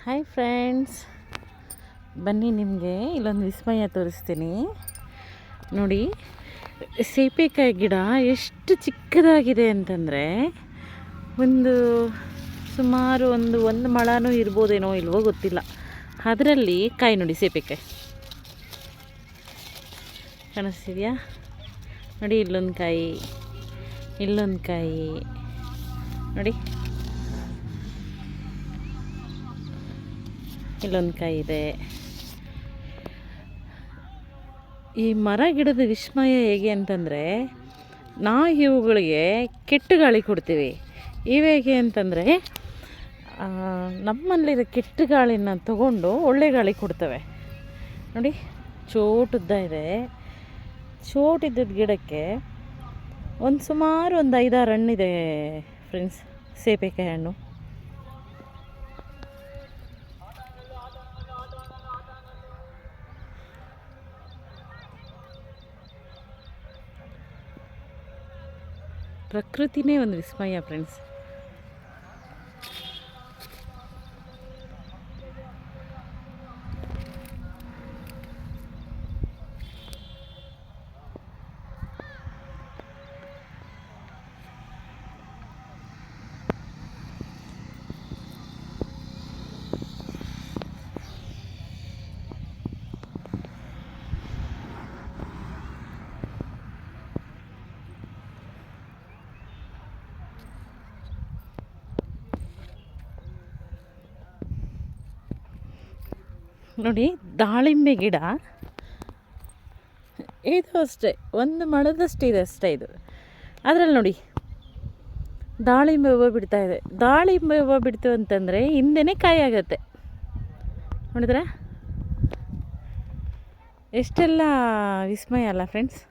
Hi friends, ಬನ್ನಿ ನಿಮಗೆ ಇಲ್ಲೊಂದು ವಿಸ್ಮಯ ತೋರಿಸ್ತೀನಿ ನೋಡಿ. ಸೀಬೆಕಾಯಿ ಗಿಡ ಎಷ್ಟು ಚಿಕ್ಕದಾಗಿದೆ ಅಂತಂದರೆ ಸುಮಾರು ಒಂದು ಮೊಳನೂ ಇರ್ಬೋದೇನೋ ಇಲ್ವೋ ಗೊತ್ತಿಲ್ಲ. ಅದರಲ್ಲಿ ಕಾಯಿ ನೋಡಿ, ಸೀಬೆಕಾಯಿ ಕಾಣಿಸ್ತಿದೆಯಾ ನೋಡಿ. ಇಲ್ಲೊಂದು ಕಾಯಿ ನೋಡಿ, ಇಲ್ಲೊಂದು ಕಾಯಿ ಇದೆ. ಈ ಮರ ಗಿಡದ ವಿಸ್ಮಯ ಹೇಗೆ ಅಂತಂದರೆ, ನಾವು ಇವುಗಳಿಗೆ ಕೆಟ್ಟ ಗಾಳಿ ಕೊಡ್ತೀವಿ. ಇವೇಗೆ ಅಂತಂದರೆ ನಮ್ಮಲ್ಲಿರೋ ಕೆಟ್ಟ ಗಾಳಿನ ತಗೊಂಡು ಒಳ್ಳೆ ಗಾಳಿ ಕೊಡ್ತವೆ ನೋಡಿ. ಚೋಟುದ್ದ ಇದೆ. ಚೋಟಿದ್ದದ ಗಿಡಕ್ಕೆ ಸುಮಾರು ಒಂದು 5-6 ಹಣ್ಣಿದೆ ಫ್ರೆಂಡ್ಸ್, ಸೀಬೆಕಾಯಿ ಹಣ್ಣು. ಪ್ರಕೃತಿನೇ ಒಂದು ವಿಸ್ಮಯ ಫ್ರೆಂಡ್ಸ್. ನೋಡಿ, ದಾಳಿಂಬೆ ಗಿಡ ಇದು ಅಷ್ಟೇ, ಒಂದು ಮೊಳದಷ್ಟು ಇದೆ ಅಷ್ಟೇ ಇದು. ಅದರಲ್ಲಿ ನೋಡಿ, ದಾಳಿಂಬೆ ಹೂವು ಬಿಡ್ತಾ ಇದೆ. ದಾಳಿಂಬೆ ಹೂವು ಬಿಡ್ತು ಅಂತಂದರೆ ಹಿಂದೆನೇ ಕಾಯಿ ಆಗುತ್ತೆ. ನೋಡಿದ್ರೆ ಎಷ್ಟೆಲ್ಲ ವಿಸ್ಮಯ ಅಲ್ಲ ಫ್ರೆಂಡ್ಸ್.